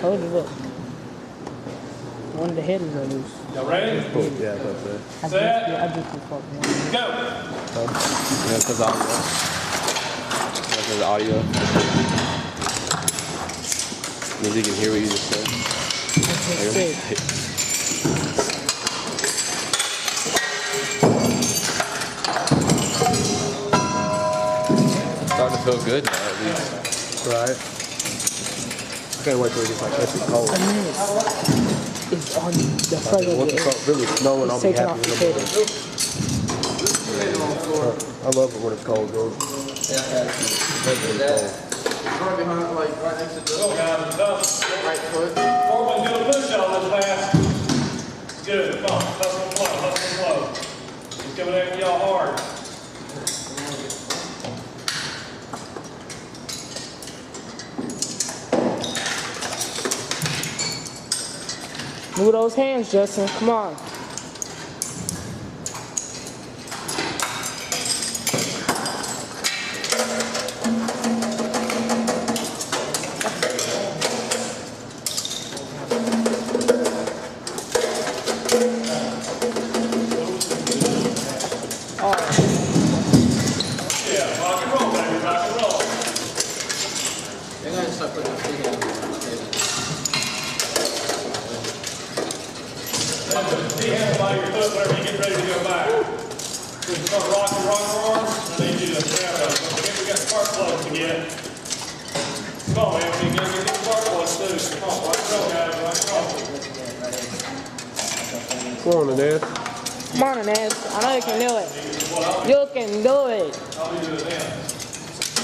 told you, look. One of the headers are loose. Y'all ready? Yeah, that's it. Set. I just fucking one. Go. Yeah, because audio. Because the audio. Means you can hear what you just said. That's it. Starting to feel good now, at least. Right. I can't wait till it gets like this cold. It's on the front of Once it it. starts really snowing, I'll be Taking happy off the with tail. it. I love it when it's cold, dude. Right behind, like right next to the Go, guys. Tough. right foot. Foreman, do a push all this fast. Good. Come on. Hustle and flow. Hustle and flow. He's coming after y'all hard. Move those hands, Justin. Come on. Yeah. Rock and roll, baby. Rock and roll. They're gonna start putting their feet in. Be handled by your foot whenever you get ready to go back. Just start rocking, arms. I need you to grab those. Don't forget we got spark plugs to get. Come on, man. We gotta get these spark plugs too. Come on, rock and roll, guys. Rock and roll. Come on, Inez. Come on, Inez. I know you can do it. You can do it. I'll be doing that.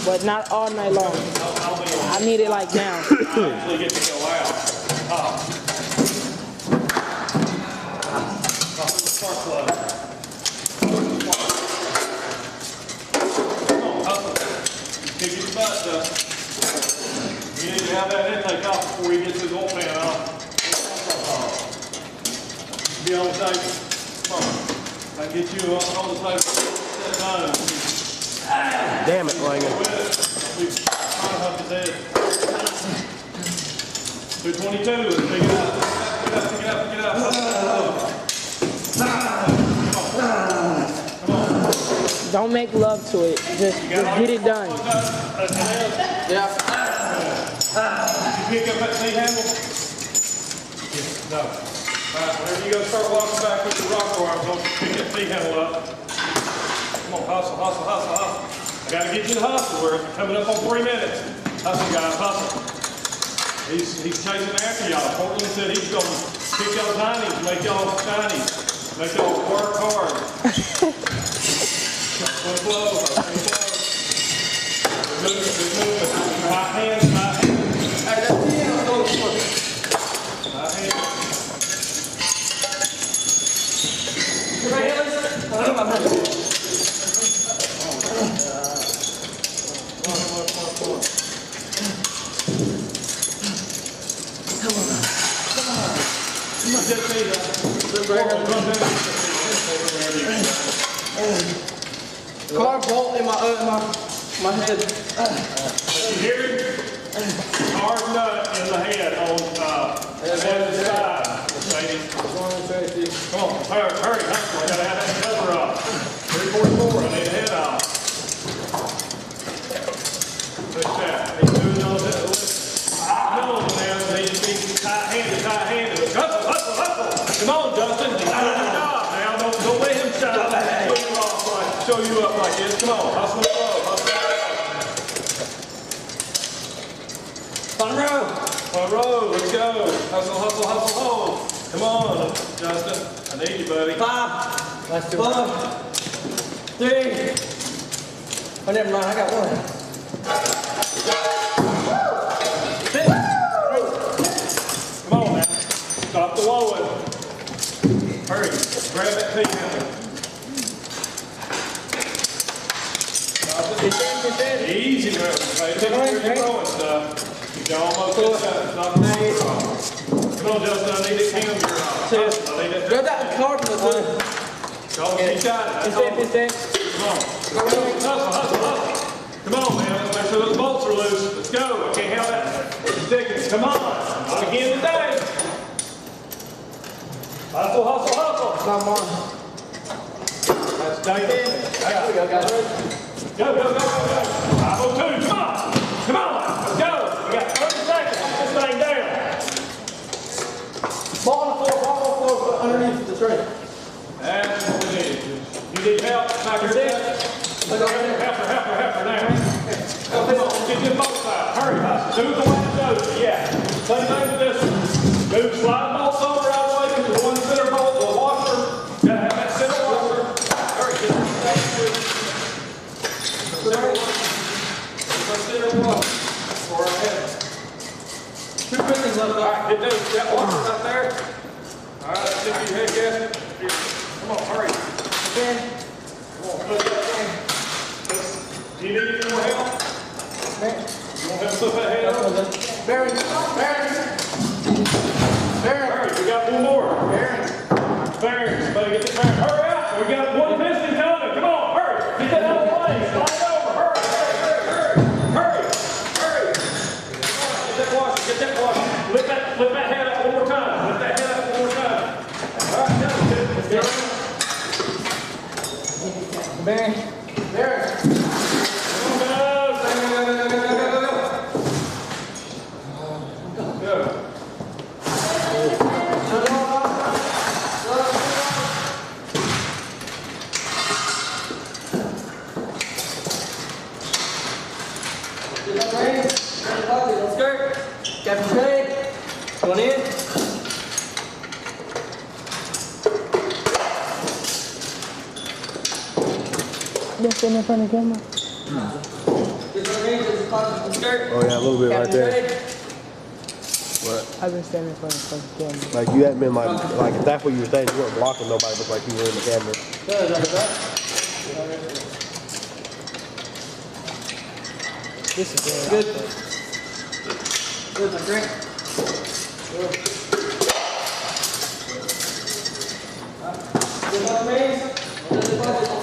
But not all night long. I need it like now. I actually get to go out. Spark plug. Come on, hustle. Kick your butt, Dustin. You need to have that intake off before you get to the oil pan off. Be on the table. Come on. I can get you on the table. Set down. Damn it, Langan. 222. Let's pick it up. Pick it up. Come on. Don't make love to it. Just get it done. Yeah. You pick up that knee handle? No. Alright, whenever you go start walking back with your rock arms, don't pick that knee handle up. Come on, hustle. I gotta get you to hustle. We're coming up on 3 minutes. Hustle, guys, hustle. He's chasing after y'all. Portland said he's gonna kick y'all tinies, make y'all shiny, make y'all work hard. Flow. Move. High hands. Hey, that's the end. Go for it. High hands. Right here, Lisa. Car bolt in my head. You hear it? Hard nut in the head on the side. Ladies. Come on, hurry, hustle. I gotta have that cover up. 344, I need the head off. Push that. He's doing all that. No, man, he's tight-handed. Hustle. Come on, Justin. He's doing the job now. Don't let him shine. Show you up like this. Come on, hustle and flow. Front row. Let's go. Hustle. Come on, Justin. I need you, buddy. 5, 4, 3. Oh, never mind. I got one. 6. Come on now. Stop the blowing. Hurry. Grab that thing. Easy, man. Pay attention where you're going, stuff. You're almost at that. Stop the blowing. Come on, Justin. I need that cam here. Grab that card from the hood. Go, keep shining. Come on. Hustle. Come on, man. Let's make sure those bolts are loose. Let's go. I can't have that sticking. Come on. Not again today. Hustle, hustle, hustle. Come on. That's David. There we go, guys. Go, go, go, go, go. 502, come on. Come on, let's go. We got 30 seconds. Get this thing down. Ball on the floor, but underneath the tray. That's what we need. You need help back here, Dad? Help her now. Come on, get you both sides. Hurry, hustle. Do the way it goes. Yeah. Same thing with this one. Move slide bolts over out of the way because the one center bolt will washer. Gotta have that center washer. Hurry, get this thing moving. Center washer. For our head. 2 pistons left. All right, get those. That washer right there. All right, stick your head gasket. Here. Come on, hurry. Again. Come on, put that thing. Do you need any more help? You want help put that head up? Barry. Hurry, we got one more. Bearings, better get the bearings. Hurry up, we got one piston coming. Come on, hurry. Get that out of the way. Slide over. Hurry. Get that washer. Lift that head up one more time. All right, now, let's go. Barry. Captain Trey, going in. Just stand in front of the camera. Oh yeah, a little bit right there. What? I've been standing in front of the camera. Like you hadn't been like if that's what you were saying, you weren't blocking nobody, but like you were in the camera. This is Good. Good, my drink. Good on me.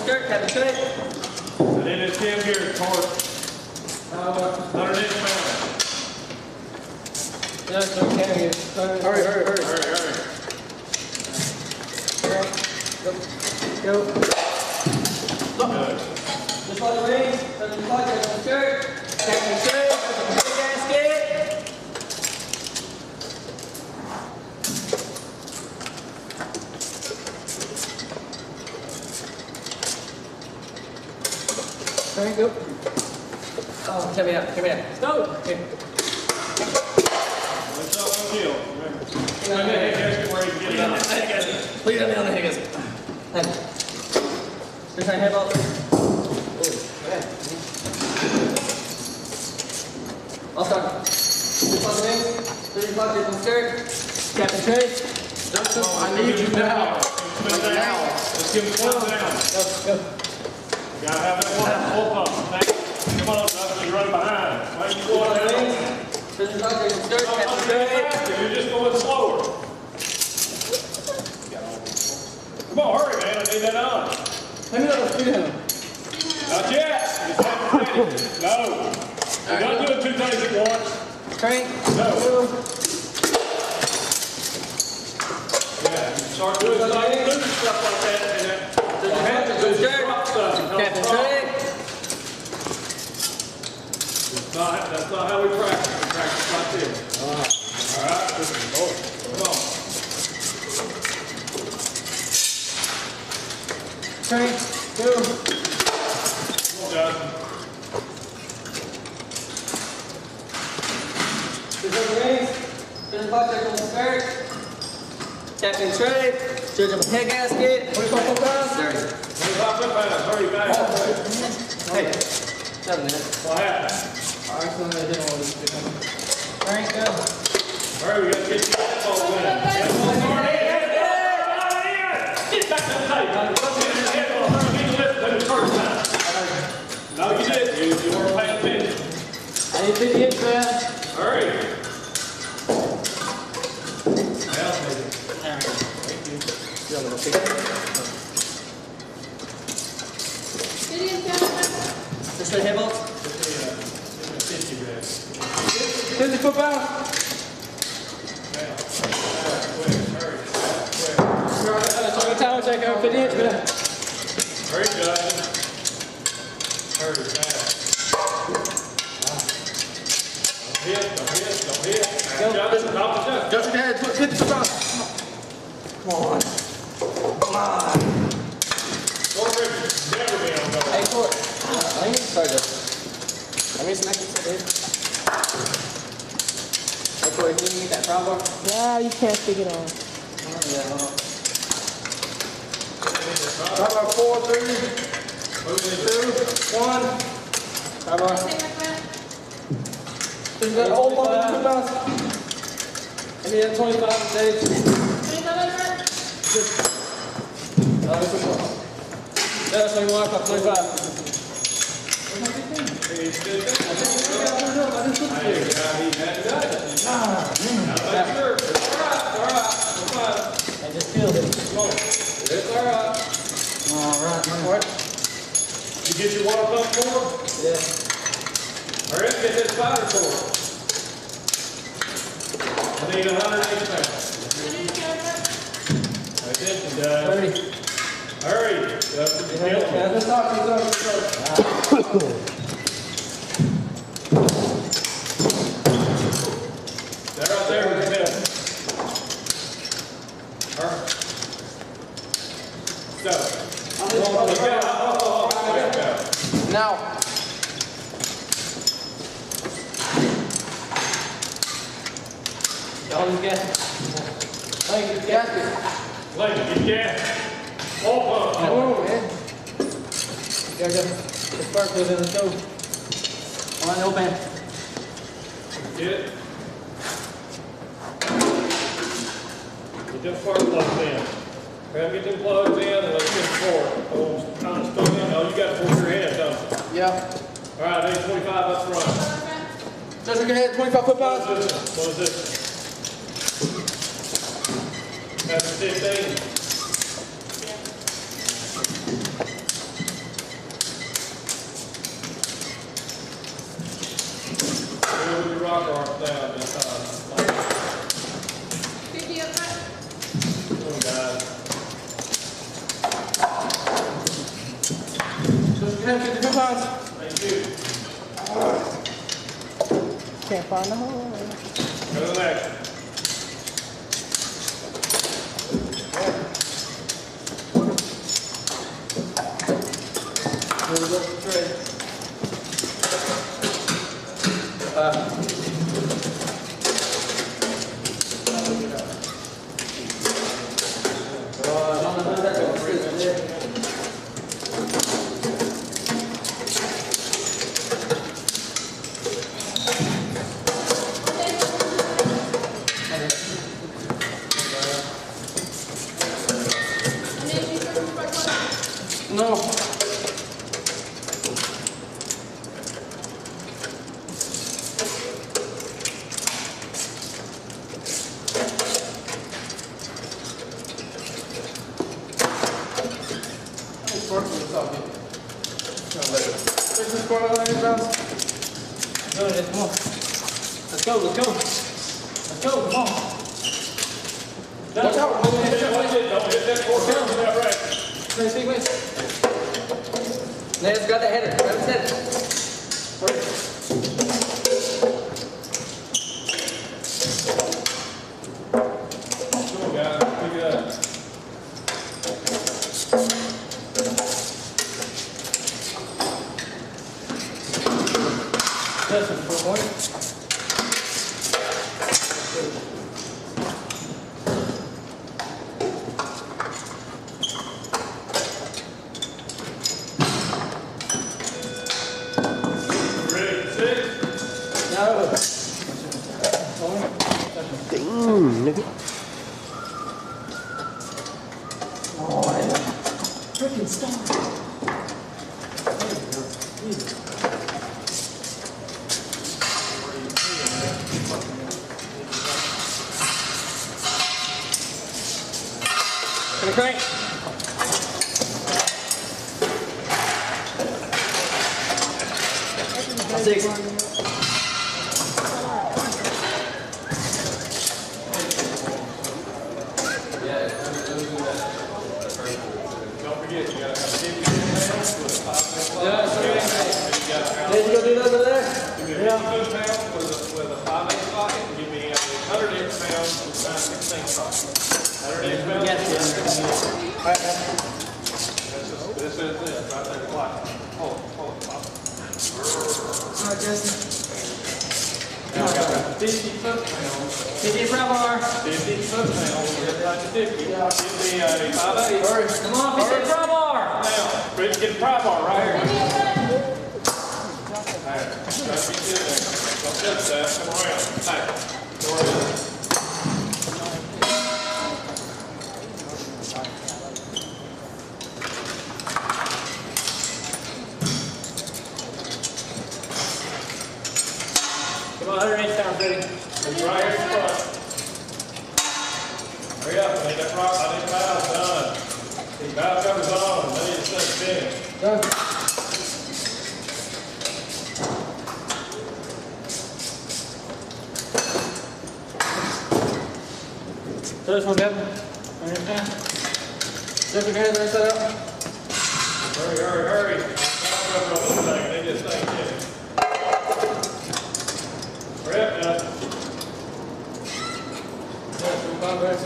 Skirt, Captain Trey. And then it's in here, toward 100 inch pound. Yes, okay. Hurry. Hurry. Go. Good. Just like the wings, Captain Skirt. Captain Trey, big gasket. There you go. Oh, come here. Go. Okay. Let's up on the hill. Remember. Put that head gasket where you can get it out. Please let me on the higgins. There's my head off. I'll start. Just on the wings. 35 on the skirt. Captain Trey. I need you now. Let's give him one down. Go. Gotta have that one full pump. Come on, Dustin, you're running behind. Why are you going down? 35 on the skirt. Captain Trey. You're just going slower. Come on, hurry, man. I need that on. Let me know the speed handle. Not yet. Just have it ready. No. You're not doing 2 things at once. Crank. No. Yeah, you start doing stuff like that, and then you have to do drop stuff. Captain Trey. That's not how we practice. We practice like this. All right. Come on. Crank. Go. Come on, guys. Captain Trey, judge of a head gasket. 25 pounds. 30. 25 pounds. Hurry back. Hey, 7 minutes. What happened? Alright, so I'm gonna hit all this. Alright, go. Hurry, we gotta get you that ball in. Get back to the tape. Let's get your head on. You need to listen to the first time. No, you didn't. You weren't paying attention. I need 50 hits, man. Hurry. Just the head bolts. 50 foot pounds. crank over 50 inch, man. Hurry, Justin. Hurry, fast. Don't hit. Go. Justin, top the jump. Justin, go ahead, 50 foot. Come on. Fort Richard, never been on Hey, go. Fort. I need to start this. I need some extra stuff. Hey, Fort, can you get that front bar? Yeah, you can't stick it on. Yeah, hold on. Front bar 4, 3, 2, 1. Front bar. Just got old one, 2 pounds. Give me that 25 Dave. 25 That's what you want, 25. I just killed it. It's all right. Alright. You get your water pump cord? Yeah. Hurry up, get that spider cord. I need 108 pounds. Pay attention, guys. 30. Hurry. Justin, you're killing me. Let's talk. That right there was the middle. Hurry. Go. Now. Y'all just gas. Thank you, gasket. Lady, get gas. All pump. Oh, man. Gotta go. The spark goes in the stove. On, open. Get it. Get them spark plugs in. Grab, get them plugs in and let's get them forward. Oh, kind of stuck in. Oh, you got to force your hand, don't you? Yeah. All right, I need 25 up front. Justin, go ahead, 25 foot-pounds. What is this? What is this? That's 15. Move your rocker arms down this time. 50 up front. Come on, guys. Justin, go ahead, 50 foot-pounds. Thank you. Can't find the hole. Go to the next. Here we go, trade. No. Come on. Let's go. Come on. Watch out. Don't hit that cord. Don't hit that rack. Sequence. Ned's got the header. Grab his header. Come on, guys. Pick it up. Justin, 4 points. Ready? 6. No. Damn, nigga. Freaking star. Can I crank? Six. pounds, 16 pounds. 180 pounds. Yes, yes. All right, This is it, right there, flat. Hold it, pop. all right, Justin. Now I got 50 foot-pounds. 50 front bar. 50 foot-pounds, we're at 50. Give me a 5/8. Come on, 50 front bar. Now, ready to get the pry bar right here. Alright, try to get in there. Don't touch that, come around. Hey, go ahead. Come on, 180 pounds, ready. It's right here in front. Hurry up, I need that rock, I need the valve done. These valve covers on, I need this thing finished. Done. So this one, Kevin. Understand? Lift your hands right side up. Hurry, hurry, hurry. Valve cover on this thing, I need this thing finished. Hurry up, now. Yeah, some progress.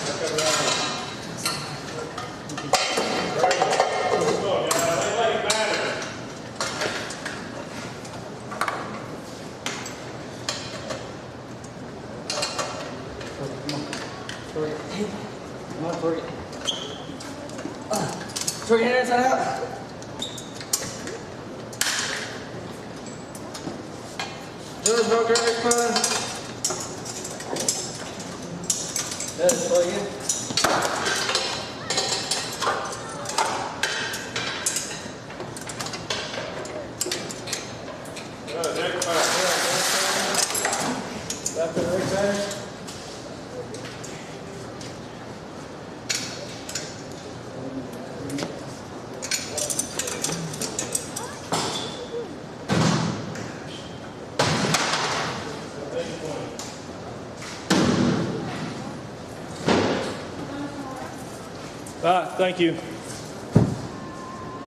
Valve cover out here. Hurry. Let's go, yeah, they let it matter. Come on, twerk it. Twerk your hand inside out. Do this real good, man. That's all you. Next part. Left and right side. All right, thank you.